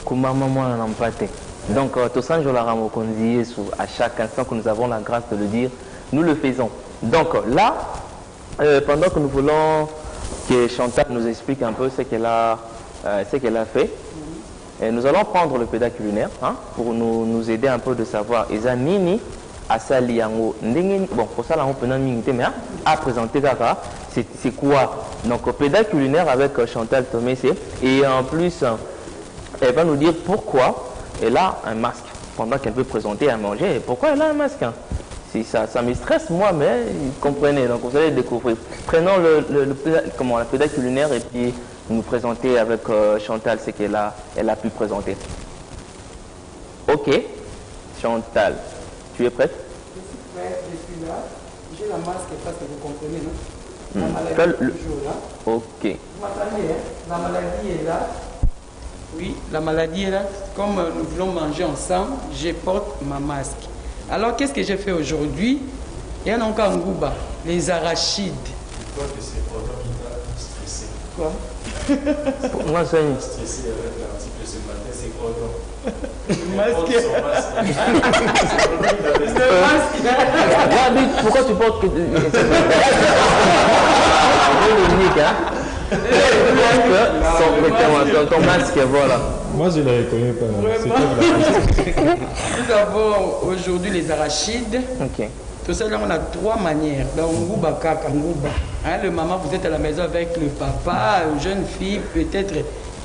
Kumama mwana na mpate. Donc, tout ça, je l'ai mokonzi à chaque instant que nous avons la grâce de le dire, nous le faisons. Donc là, pendant que nous voulons que Chantal nous explique un peu ce qu'elle a fait, et nous allons prendre le pédale culinaire pour nous aider un peu de savoir. Ezanini asaliango bon pour ça là on peut n'imiter mais à présenter Kaka, c'est quoi? Donc pédale culinaire avec Chantal Tomé et en plus elle va nous dire pourquoi elle a un masque pendant qu'elle veut présenter à manger. Et pourquoi elle a un masque si ça me stresse moi, mais comprenez, donc vous allez découvrir. Prenons la pédale culinaire et puis nous présenter avec Chantal ce qu'elle a pu présenter. Ok, Chantal, tu es prête? Je suis prête, je suis là. J'ai la masque parce que vous comprenez, non? La maladie est toujours là. Ok. Vous m'entendez, hein? La maladie est là. Oui, la maladie est là. Comme nous voulons manger ensemble, je porte ma masque. Alors, qu'est-ce que j'ai fait aujourd'hui? Il y a encore un gouba, les arachides. Je crois que c'est Odon qui t'a stressé. Quoi? Moi, c'est stressé avec l'article ce matin, c'est Odon. Le masque. Pourquoi tu portes que... C'est unique, hein? Ton masque, voilà. Moi, je ne le reconnais pas. Nous avons aujourd'hui les arachides. Ok. Tout ça, là, on a 3 manières. Donc, Ngouba, Kaka, Ngouba. Hein, le maman, vous êtes à la maison avec le papa, une jeune fille, peut-être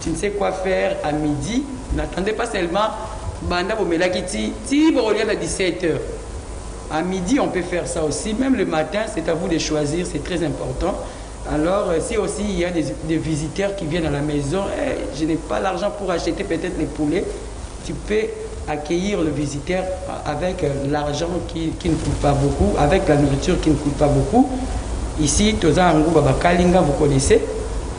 tu ne sais quoi faire à midi. N'attendez pas seulement Banda Bomelakiti, Tibo à 17h. À midi, on peut faire ça aussi. Même le matin, c'est à vous de choisir, c'est très important. Alors, si aussi il y a des visiteurs qui viennent à la maison, je n'ai pas l'argent pour acheter peut-être les poulets, tu peux accueillir le visiteur avec l'argent qui ne coûte pas beaucoup, avec la nourriture qui ne coûte pas beaucoup. Ici, Toza Angou Baba Kalinga, vous connaissez.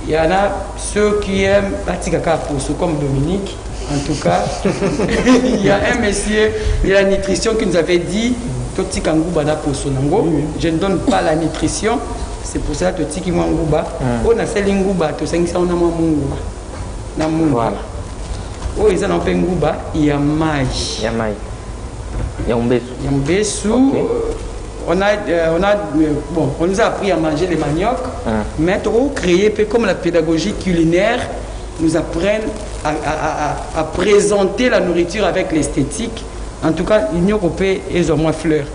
Il y en a ceux qui aiment Batikaka Poso, comme Dominique. En tout cas, il y a un monsieur de la nutrition qui nous avait dit Totika Ngouba da Poso Nango. Je ne donne pas la nutrition. C'est pour ça que Tiki Mangouba. On a fait l'ingouba, tout ça, on a Mangouba. Voilà. Oh, ils ont fait Ngouba, il y a maï. Il y a maï. Il y a Mbesu. Il y a Mbesu. On nous a appris à manger les maniocs, mais trop créer, comme la pédagogie culinaire, nous apprennent à présenter la nourriture avec l'esthétique. En tout cas, l'Union européenne est au moins fleur.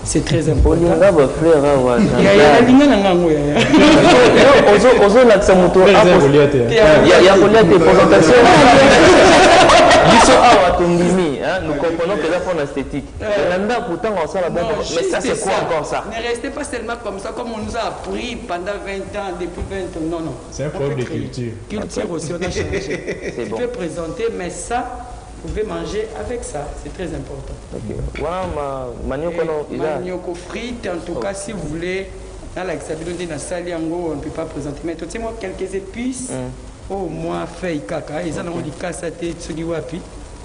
C'est très important. Il y a nous comprenons que là pour l'esthétique. Pourtant, on sent la bonne. Mais ça, c'est quoi encore ça? Ne restez pas seulement comme ça, comme on nous a appris pendant 20 ans, depuis 20 ans. Non, non. C'est un problème de culture. Culture aussi, on a changé. Tu peux présenter, mais ça, vous pouvez manger avec ça. C'est très important. Manioko frites, en tout cas, si vous voulez, dans la Xabilonde, dans Saliango, on ne peut pas présenter. Mais tout moi quelques épices. Oh, moi, fait caca. Ils en ont dit casse à tête,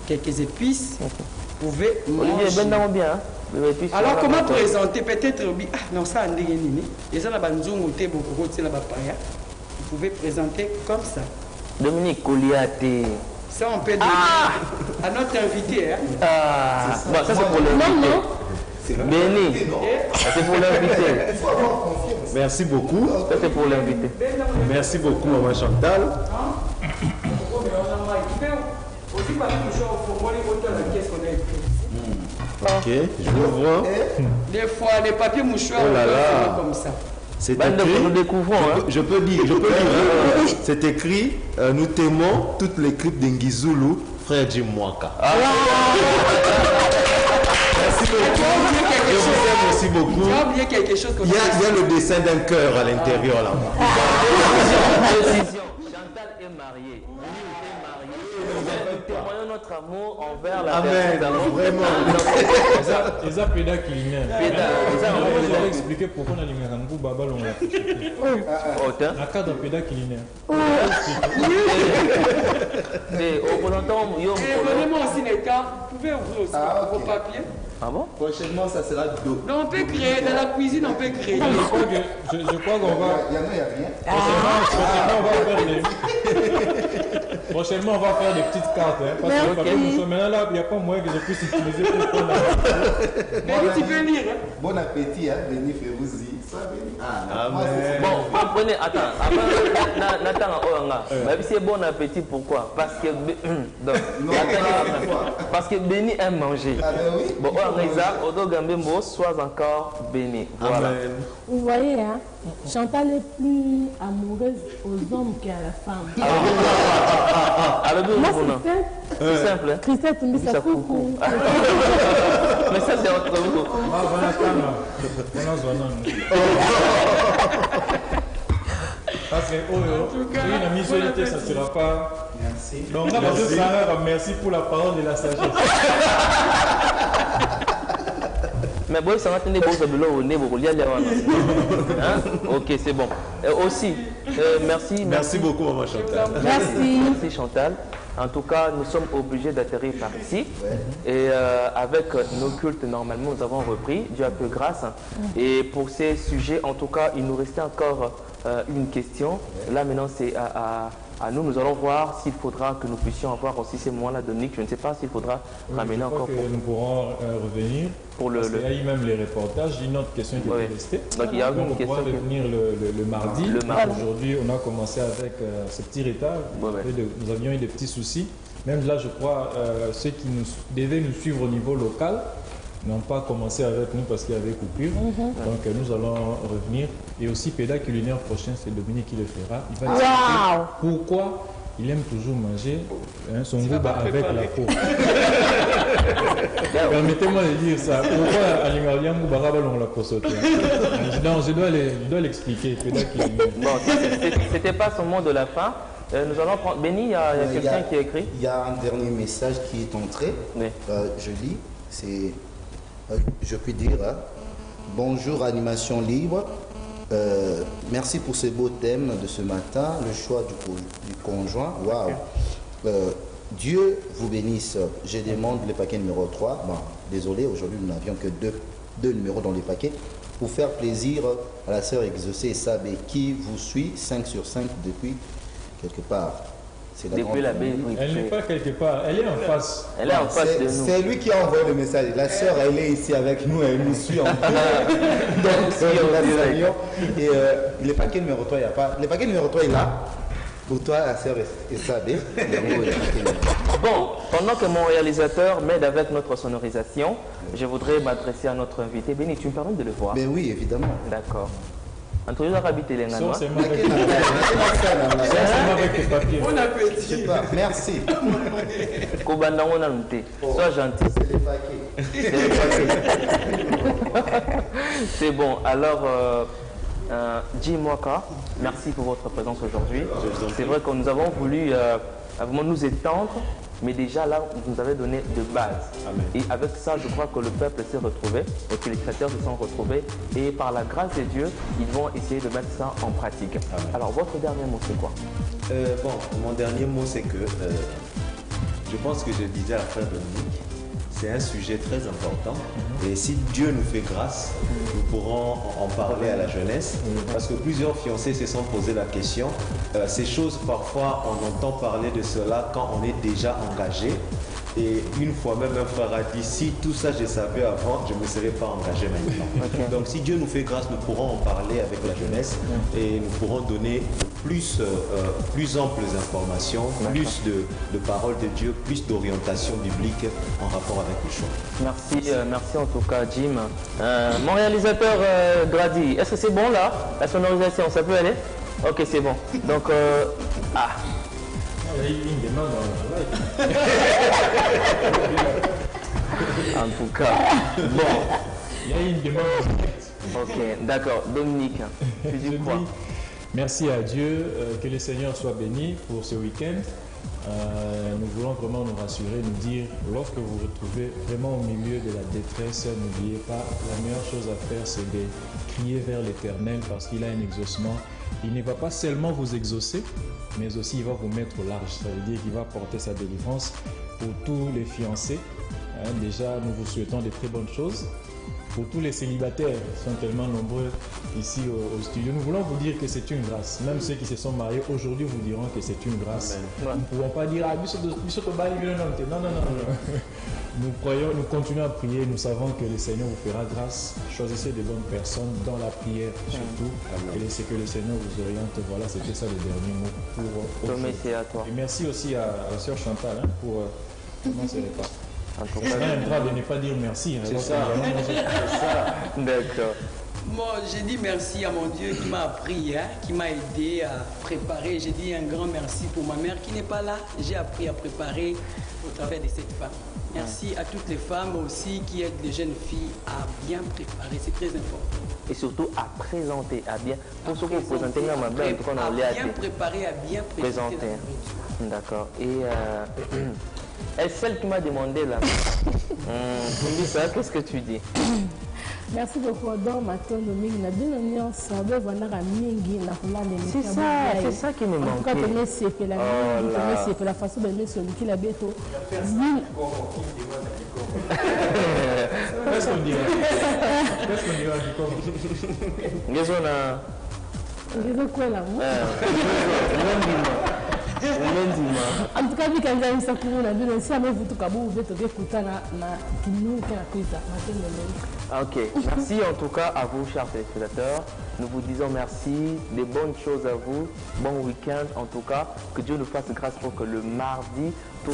quelques épices. Vous pouvez manger. Bien. Alors, comment présenter? Peut-être, non, ça, on dit, ils en ont beaucoup de papaya. Vous pouvez présenter comme ça. Dominique Koliate. Ça, on peut donner à notre invité. Hein? Bon, ça, c'est pour l'invité. Béni. C'est pour l'invité. Merci beaucoup. Ça, c'est pour l'invité. Merci beaucoup, Maman Chantal. Ok, je l'ouvre. Des fois, les papiers mouchoirs, comme ça. C'est écrit, je peux dire, c'est écrit, nous t'aimons toutes les clips d'Ngizulu, frère Jim Mwaka. Merci beaucoup. Il y a quelque chose il y a le dessin d'un cœur à l'intérieur là. Chantal est mariée. Nous témoignons notre amour envers la personne d'amour. Vraiment. C'est ça, Péda culinaire. Je vais expliquer pourquoi on a l'image en goût baba l'on l'a fait. La cadre Péda culinaire. Donnez-moi aussi les temps. Vous pouvez ouvrir aussi vos papiers. Ah bon? Prochainement, ça sera d'eau. Non, on peut créer. Dans la cuisine, on peut créer. Je crois qu'on va. Il y en a rien. Prochainement, on va faire des petites cartes. Parce que maintenant, là, il n'y a pas moyen que je puisse utiliser pour prendre la Béni, tu peux lire. Bon appétit, Béni Férouzi. Bon, apprenez, attends. Nathan, c'est bon appétit, pourquoi? Parce que parce que Béni aime manger. Bon, sois encore béni. Voilà. Vous voyez, hein, Chantal est plus amoureuse aux hommes qu'à la femme. Moi, c'est simple. Christelle Tumbisa coucou. Mais ça, c'est entre vous. Parce que une amitié, ça ne sera pas. Merci. Donc, merci pour la parole de la sagesse. Mais bon, ça va tenir bon au nez, ok, c'est bon. Aussi, merci. Merci beaucoup, Maman Chantal. Merci Chantal. En tout cas, nous sommes obligés d'atterrir par ici. Et avec nos cultes, normalement, nous avons repris. Dieu a peu grâce. Et pour ces sujets, en tout cas, il nous restait encore une question. Là maintenant c'est à nous. Nous allons voir s'il faudra que nous puissions avoir aussi ces moments-là de Nick. Je ne sais pas s'il faudra ramener encore. Nous pourrons revenir. Pour il y a eu même les reportages. Une autre question qui est restée. Donc il y a une question. On pourra revenir le mardi. Aujourd'hui, on a commencé avec ce petit retard. Nous avions eu des petits soucis. Même là, je crois, ceux qui devaient nous suivre au niveau local n'ont pas commencé avec nous parce qu'il y avait coupure. Donc nous allons revenir. Et aussi, Péda culinaire prochain, c'est Dominique qui le fera. Il va expliquer pourquoi il aime toujours manger son goût avec la peau. Permettez-moi de dire ça. Pourquoi Alingalia Moubaraba on l'a consoté? Non, je dois l'expliquer. Péda culinaire. Bon, c'était pas son mot de la fin. Nous allons prendre. Béni, il y a quelqu'un qui a écrit. Il y a un dernier message qui est entré. Je lis. C'est. Je puis dire, bonjour Animation Libre, merci pour ce beau thème de ce matin, le choix du conjoint, waouh, Dieu vous bénisse. Je demande le paquet numéro 3, bon, désolé, aujourd'hui nous n'avions que deux numéros dans les paquets, pour faire plaisir à la sœur Exaucée Sabé qui vous suit 5 sur 5 depuis quelque part. Depuis la baie, elle n'est pas quelque part, elle est en face. Elle est en face de nous. C'est lui qui a envoyé le message. La sœur, elle est ici avec nous, elle nous suit en plus. Donc, et le paquet numéro 3, il n'y a pas. Le paquet numéro 3 est là. Pour toi, la sœur Sabé. Bon, pendant que mon réalisateur m'aide avec notre sonorisation, je voudrais m'adresser à notre invité. Béni, tu me permets de le voir? Mais oui, évidemment. D'accord. Entre les arabes et les Nganois. C'est avec tes papiers. On apprécie. Merci. Sois gentil. C'est les paquets. C'est bon. Alors, dis-moi, merci pour votre présence aujourd'hui. C'est vrai que nous avons voulu nous étendre, mais déjà là, vous nous avez donné de base. Amen. Et avec ça, je crois que le peuple s'est retrouvé, et que les chrétiens se sont retrouvés, et par la grâce de Dieu, ils vont essayer de mettre ça en pratique. Amen. Alors, votre dernier mot, c'est quoi? Mon dernier mot, c'est que je pense que je disais à frère Dominique, c'est un sujet très important. Et si Dieu nous fait grâce, nous pourrons en parler à la jeunesse. Parce que plusieurs fiancés se sont posé la question. Ces choses, parfois, on entend parler de cela quand on est déjà engagé. Et une fois même, un frère a dit, si tout ça je savais avant, je ne me serais pas engagé maintenant. Donc si Dieu nous fait grâce, nous pourrons en parler avec la jeunesse et nous pourrons donner plus amples informations, plus de paroles de Dieu, plus d'orientation biblique en rapport avec le choix. Merci en tout cas, Jim. Mon réalisateur Grady, est-ce que c'est bon là? La sonorisation, ça peut aller? Ok, c'est bon. Donc, Il y a eu une demande dans le en tout cas, bon. Il y a eu une demande en direct. Ok, d'accord. Dominique, tu dis quoi? Merci à Dieu, que le Seigneur soit béni pour ce week-end. Nous voulons vraiment nous rassurer, nous dire, lorsque vous vous retrouvez vraiment au milieu de la détresse, n'oubliez pas, la meilleure chose à faire, c'est de crier vers l'Éternel parce qu'il a un exaucement. Il ne va pas seulement vous exaucer, mais aussi il va vous mettre au large. Ça veut dire qu'il va porter sa délivrance pour tous les fiancés. Déjà, nous vous souhaitons de très bonnes choses. Pour tous les célibataires, ils sont tellement nombreux ici au studio. Nous voulons vous dire que c'est une grâce. Même ceux qui se sont mariés aujourd'hui vous diront que c'est une grâce. Nous ne pouvons pas dire non. Nous croyons, nous continuons à prier. Nous savons que le Seigneur vous fera grâce. Choisissez de bonnes personnes dans la prière surtout. Et laissez que le Seigneur vous oriente. Voilà, c'était ça le dernier mot pour merci à toi. Et merci aussi à la sœur Chantal pour comment c'est repas. C'est un grave de ne pas dire merci. C'est ça. D'accord. Moi, j'ai dit merci à mon Dieu qui m'a appris, qui m'a aidé à préparer. J'ai dit un grand merci pour ma mère qui n'est pas là. J'ai appris à préparer au travers de cette femme. Merci à toutes les femmes aussi qui aident les jeunes filles à bien préparer. C'est très important. Et surtout à présenter, à bien. Pour ceux qui vous présentez, à bien préparer, à bien présenter. D'accord. Et est celle qui m'a demandé là. Ça, qu'est-ce que tu dis? Merci beaucoup. C'est ça qui me manque. La façon de mettre sur le qu'il a bientôt. Qu'est-ce qu'on dira du corps? En tout cas, ok, merci en tout cas à vous, chers téléspectateurs. Nous vous disons merci, des bonnes choses à vous, bon week-end en tout cas, que Dieu nous fasse grâce pour que le mardi, que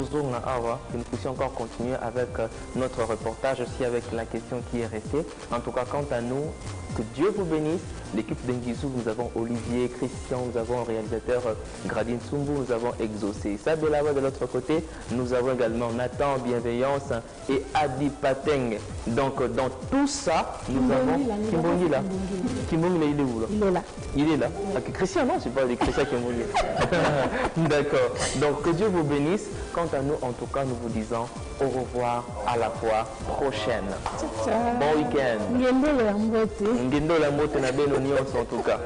nous puissions encore continuer avec notre reportage, aussi avec la question qui est restée. En tout cas, quant à nous, que Dieu vous bénisse. L'équipe d'Engizou, nous avons Olivier, Christian, nous avons un réalisateur Gradine Sumbu, nous avons Exaucé. Sabelawa de l'autre côté, nous avons également Nathan Bienveillance et Adi Pateng. Donc dans tout ça, nous avons Kimbongi là. Kimbongi là, il est où là? Il est là. Il est là. Okay. Christian, non, c'est pas les Christian Kimbongi. D'accord. Donc que Dieu vous bénisse. Quant à nous, en tout cas, nous vous disons au revoir à la fois prochaine. Bon week-end. Ngendo la mbote na beno nyonso en tout cas.